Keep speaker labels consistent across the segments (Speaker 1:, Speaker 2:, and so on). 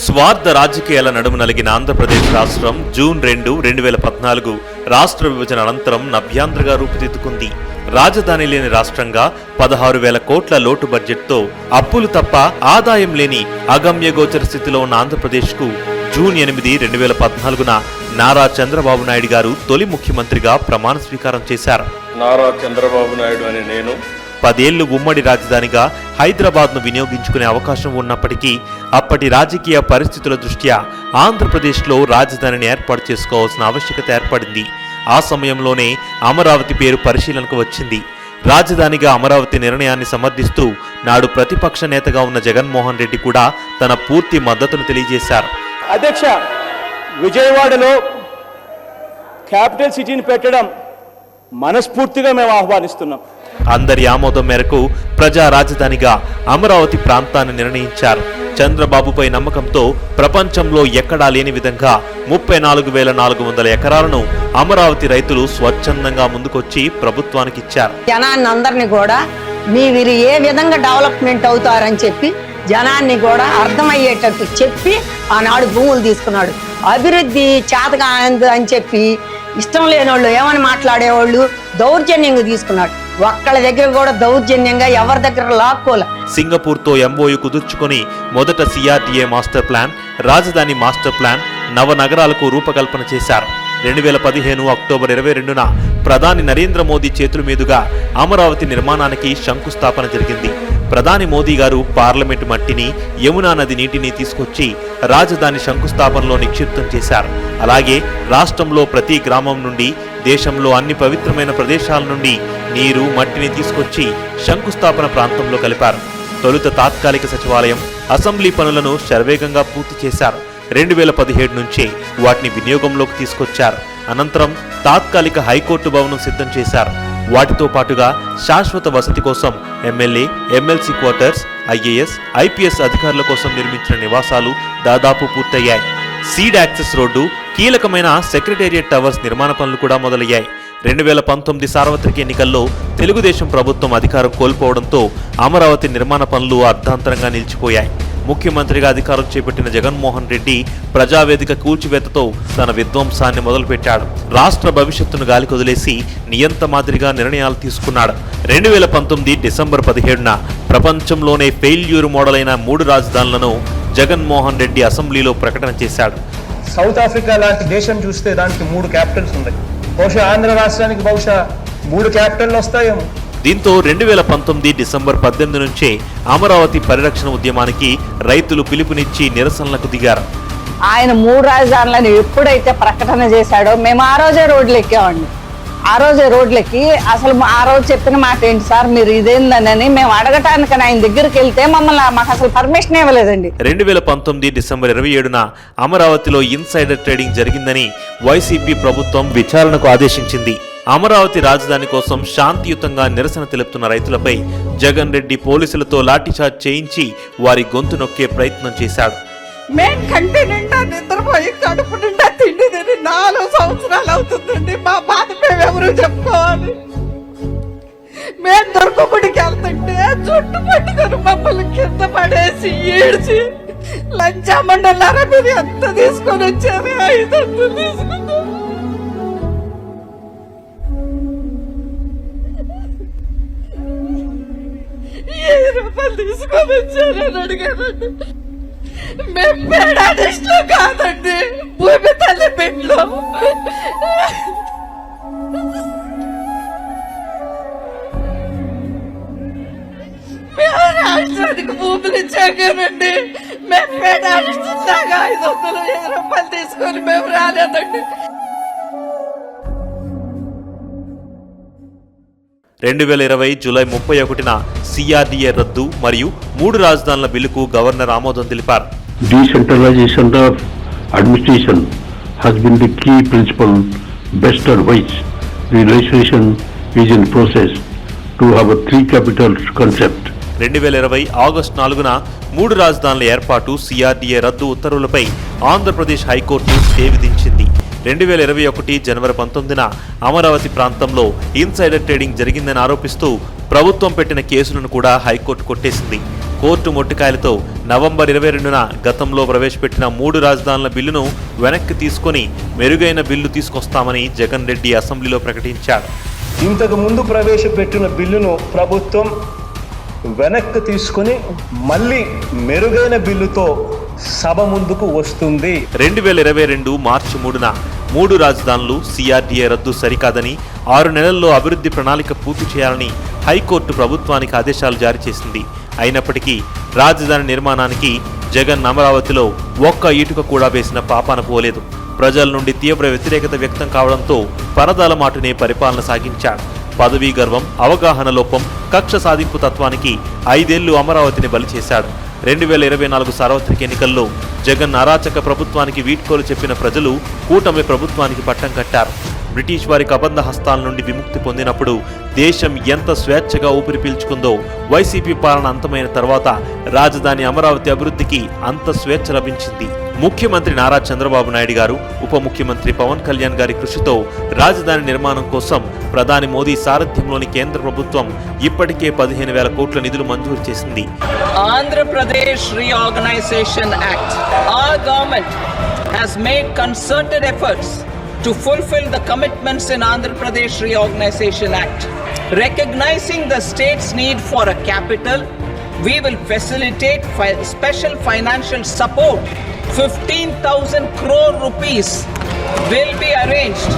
Speaker 1: స్వార్థ రాజకీయాల నడుము నలిగిన ఆంధ్రప్రదేశ్ రాష్ట్రం జూన్ 2, 2014 రాష్ట్ర విభజన అనంతరం నభ్యాంధ్రగా రూపుదిద్దుకుంది. రాజధాని లేని రాష్ట్రంగా 16,000 కోట్ల లోటు బడ్జెట్తో అప్పులు తప్ప ఆదాయం లేని అగమ్యగోచర స్థితిలో ఉన్న ఆంధ్రప్రదేశ్కు జూన్ 8, 2014 నారా చంద్రబాబు నాయుడు గారు తొలి ముఖ్యమంత్రిగా ప్రమాణ స్వీకారం చేశారు.
Speaker 2: నారా చంద్రబాబు నాయుడు అని నేను
Speaker 1: 10 ఏళ్లు ఉమ్మడి రాజధానిగా హైదరాబాద్ను వినియోగించుకునే అవకాశం ఉన్నప్పటికీ అప్పటి రాజకీయ పరిస్థితుల దృష్ట్యా ఆంధ్రప్రదేశ్లో రాజధానిని ఏర్పాటు చేసుకోవాల్సిన ఆవశ్యకత ఏర్పడింది. ఆ సమయంలోనే అమరావతి పేరు పరిశీలనకు వచ్చింది. రాజధానిగా అమరావతి నిర్ణయాన్ని సమర్థిస్తూ నాడు ప్రతిపక్ష నేతగా ఉన్న జగన్మోహన్ రెడ్డి కూడా తన పూర్తి మద్దతును తెలియజేశారు.
Speaker 3: అధ్యక్ష, విజయవాడలో క్యాపిటల్ సిటీని పెట్టడం మనస్ఫూర్తిగా మేము ఆహ్వానిస్తున్నాం.
Speaker 1: అందరి ఆమోదం మేరకు ప్రజా రాజధానిగా అమరావతి ప్రాంతాన్ని నిర్ణయించారు. చంద్రబాబుపై నమ్మకంతో ప్రపంచంలో ఎక్కడా లేని విధంగా 34,400 ఎకరాలను అమరావతి రైతులు స్వచ్ఛందంగా ముందుకొచ్చి ప్రభుత్వానికి ఇచ్చారు.
Speaker 4: జనాన్ని అందరినీ కూడా మీరు ఏ విధంగా డెవలప్మెంట్ అవుతారని చెప్పి జనాన్ని కూడా అర్థమయ్యేటట్టు చెప్పి ఆనాడు భూములు తీసుకున్నాడు. అభివృద్ధి చేతగా అని చెప్పి ఇష్టం లేని వాళ్ళు ఏమని మాట్లాడేవాళ్ళు దౌర్జన్యంగా తీసుకున్నాడు. ఒక్కళ్ళ దగ్గర కూడా దౌర్జన్యంగా ఎవరి దగ్గర లాక్కోలే.
Speaker 1: సింగపూర్తో ఎంఓయూ కుదుర్చుకొని మొదట సిఆర్డీఏ మాస్టర్ ప్లాన్, రాజధాని మాస్టర్ ప్లాన్, నవనగరాలకు రూపకల్పన చేశారు. 2015 అక్టోబర్ 22న ప్రధాని నరేంద్ర మోదీ చేతుల మీదుగా అమరావతి నిర్మాణానికి శంకుస్థాపన జరిగింది. ప్రధాని మోదీ గారు పార్లమెంటు మట్టిని, యమునా నది నీటిని తీసుకొచ్చి రాజధాని శంకుస్థాపనలో నిక్షిప్తం చేశారు. అలాగే రాష్ట్రంలో ప్రతి గ్రామం నుండి, దేశంలో అన్ని పవిత్రమైన ప్రదేశాల నుండి నీరు, మట్టిని తీసుకొచ్చి శంకుస్థాపన ప్రాంతంలో కలిపారు. తొలుత తాత్కాలిక సచివాలయం, అసెంబ్లీ పనులను శరవేగంగా పూర్తి చేశారు. 2017 నుంచే వాటిని వినియోగంలోకి తీసుకొచ్చారు. అనంతరం తాత్కాలిక హైకోర్టు భవనం సిద్ధం చేశారు. వాటితో పాటుగా శాశ్వత వసతి కోసం MLA, MLC quarters, IAS, IPS అధికారుల కోసం నిర్మించిన నివాసాలు దాదాపు పూర్తయ్యాయి. సీడ్ యాక్సెస్ రోడ్డు, కీలకమైన సెక్రటేరియట్ టవర్స్ నిర్మాణ పనులు కూడా మొదలయ్యాయి. 2019 సార్వత్రిక ఎన్నికల్లో తెలుగుదేశం ప్రభుత్వం అధికారం కోల్పోవడంతో అమరావతి నిర్మాణ పనులు అర్ధాంతరంగా నిలిచిపోయాయి. ముఖ్యమంత్రిగా అధికారం చేపట్టిన జగన్మోహన్ రెడ్డి ప్రజావేదిక కూల్చివేతతో తన విధ్వంసాన్ని మొదలుపెట్టాడు. రాష్ట్ర భవిష్యత్తును గాలికొదిలేసి నియంత మాదిరిగా నిర్ణయాలు తీసుకున్నాడు. 2019 డిసెంబర్ 17న ప్రపంచంలోనే ఫెయిల్యూర్ మోడల్ అయిన 3 రాజధానులను జగన్మోహన్ రెడ్డి అసెంబ్లీలో ప్రకటన చేశాడు.
Speaker 3: సౌత్ ఆఫ్రికా లాంటి దేశం చూస్తే దానికి 3 క్యాపిటల్స్ ఉన్నాయి. బహుశా ఆంధ్ర రాష్ట్రానికి బహుశా 3 క్యాపిటల్ వస్తాయేమో.
Speaker 1: దీంతో 2019 డిసెంబర్ 18 నుంచే అమరావతి పరిరక్షణ ఉద్యమానికి రైతులు పిలుపునిచ్చి నిరసనలకు దిగారు.
Speaker 4: ఆయన 3 రాజధానులను ఎప్పుడైతే ప్రకటన చేశాడో మేము ఆ రోజే రోడ్లు ఎక్కామండి. ఆ రోజే రోడ్లకి అసలు ఆ రోజు చెప్పిన మాట ఏంటి సార్, మీరు ఇదేందని మేము అడగటానికి ఆయన దగ్గరికి వెళ్తే మాకు అసలు పర్మిషన్ ఇవ్వలేదండి.
Speaker 1: 2019 డిసెంబర్ 27న అమరావతిలో ఇన్సైడర్ ట్రేడింగ్ జరిగిందని వైసీపీ ప్రభుత్వం విచారణకు ఆదేశించింది. అమరావతి రాజధాని కోసం శాంతియుతంగా నిరసన తెలుపుతున్న రైతులపై జగన్ రెడ్డి పోలీసులతో లాఠీచార్జ్ చేయించి వారి గొంతు నొక్కే ప్రయత్నం చేశాడు.
Speaker 4: మేము కంటి నిండా నిద్రపోయి కడుపు నిండా తిండి తిని 4 సంవత్సరాలు అవుతుందండి. మా బాధ మేమెవరూ చెప్పుకోవాలి. మేము దొరకబడికి వెళ్తుంటే జుట్టు పట్టుకొని మమ్మల్ని కింద పడేసి ఏడ్చి లంచామండలారా మీరు ఎంత తీసుకొని వచ్చారు? 500 తీసుకున్నాం. రూపాయలు తీసుకొని వచ్చారని అడిగారండి. మేము పేడాడిస్ట్లో కాదండి, భూమి తల్లి బిడ్డలో. మేము రాష్ట్రానికి భూములు ఇచ్చాకనండి. మేము పేడాడిస్టులాగా 500 రూపాయలు తీసుకొని మేము రాలేదండి.
Speaker 1: 2020 జూలై 31న సిఆర్డీఏ రద్దు మరియు 3 రాజధానుల బిల్లుకు గవర్నర్ ఆమోదం తెలిపారు.
Speaker 5: Decentralization of administration has been the key principle based on which the legislation is in process to have a 3 capitals concept.
Speaker 1: 2020 August 4న 3 రాజధానుల ఏర్పాటు, సిఆర్డీఏ రద్దు ఉత్తర్వులపై ఆంధ్రప్రదేశ్ హైకోర్టు స్టే విధించింది. 2021 జనవరి 19న అమరావతి ప్రాంతంలో ఇన్సైడర్ ట్రేడింగ్ జరిగిందని ఆరోపిస్తూ ప్రభుత్వం పెట్టిన కేసులను కూడా హైకోర్టు కొట్టేసింది. కోర్టు మొట్టికాయలతో నవంబర్ 22న గతంలో ప్రవేశపెట్టిన 3 రాజధానుల బిల్లును వెనక్కి తీసుకొని మెరుగైన బిల్లు తీసుకొస్తామని జగన్ రెడ్డి అసెంబ్లీలో ప్రకటించారు.
Speaker 3: ఇంతకు ముందు ప్రవేశపెట్టిన బిల్లును ప్రభుత్వం వెనక్కి తీసుకుని మళ్ళీ మెరుగైన బిల్లుతో సభ ముందుకు వస్తుంది.
Speaker 1: 2022 మార్చి 3న 3 రాజధానులు సిఆర్డీఏ రద్దు సరికాదని 6 నెలల్లో అభివృద్ధి ప్రణాళిక పూర్తి చేయాలని హైకోర్టు ప్రభుత్వానికి ఆదేశాలు జారీ చేసింది. అయినప్పటికీ రాజధాని నిర్మాణానికి జగన్ అమరావతిలో ఒక్క ఇటుక కూడా వేసిన పాపాన పోలేదు. ప్రజల నుండి తీవ్ర వ్యతిరేకత వ్యక్తం కావడంతో పరదాల మాటునే పరిపాలన సాగించాడు. పదవీ గర్వం, అవగాహన లోపం, కక్ష సాధింపు తత్వానికి 5 ఏళ్లు అమరావతిని బలి చేశాడు. 2024 సార్వత్రిక ఎన్నికల్లో జగన్ అరాచక ప్రభుత్వానికి వీడ్కోలు చెప్పిన ప్రజలు కూటమి ప్రభుత్వానికి పట్టం కట్టారు. బ్రిటిష్ వారి కబంధ హస్తాల నుండి విముక్తి పొందినప్పుడు దేశం ఎంత స్వేచ్ఛగా ఊపిరి పీల్చుకుందో వైసీపీ పాలన అంతమైన తర్వాత రాజధాని అమరావతి అభివృద్ధికి అంత స్వేచ్ఛ లభించింది. ముఖ్యమంత్రి నారా చంద్రబాబు నాయుడు గారు, ఉప ముఖ్యమంత్రి పవన్ కళ్యాణ్ గారి కృషితో రాజధాని నిర్మాణం కోసం ప్రధాని మోదీ సారథ్యంలోని కేంద్ర ప్రభుత్వం ఇప్పటికే 15,000 కోట్ల నిధులు మంజూరు చేసింది.
Speaker 6: Pradesh Reorganization Act. Our government has made concerted efforts to fulfill the commitments in Andhra Pradesh Reorganization Act. Recognizing the state's need for a capital, we will facilitate special financial support. 15,000 crore rupees will be arranged.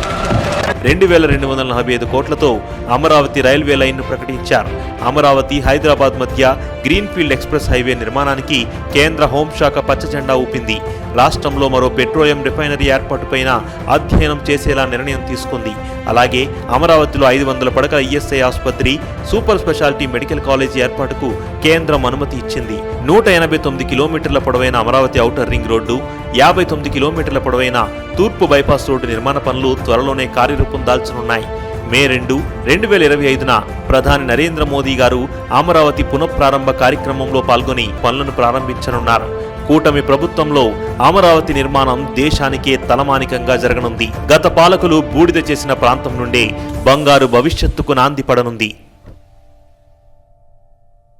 Speaker 1: 2,245 కోట్లతో Amaravati railway లైన్ను ప్రకటించారు. అమరావతి హైదరాబాద్ మధ్య greenfield express highway నిర్మాణానికి కేంద్ర హోంశాఖ పచ్చజెండా ఊపింది. రాష్ట్రంలో మరో పెట్రోలియం రిఫైనరీ ఏర్పాటుపైన అధ్యయనం చేసేలా నిర్ణయం తీసుకుంది. అలాగే అమరావతిలో 500 పడకల ఈఎస్ఐ ఆసుపత్రి, సూపర్ స్పెషాలిటీ మెడికల్ కాలేజీ ఏర్పాటుకు కేంద్రం అనుమతి ఇచ్చింది. 189 కిలోమీటర్ల పొడవైన అమరావతి ఔటర్ రింగ్ రోడ్డు, 59 కిలోమీటర్ల పొడవైన తూర్పు బైపాస్ రోడ్డు నిర్మాణ పనులు త్వరలోనే కార్యరూపం దాల్చనున్నాయి. మే 2, 2025న ప్రధాని నరేంద్ర మోదీ గారు అమరావతి పునఃప్రారంభ కార్యక్రమంలో పాల్గొని పనులను ప్రారంభించనున్నారు. కూటమి ప్రభుత్వంలో అమరావతి నిర్మాణం దేశానికే తలమానికంగా జరగనుంది. గత పాలకులు బూడిద చేసిన ప్రాంతం నుండే బంగారు భవిష్యత్తుకు నాంది పడనుంది.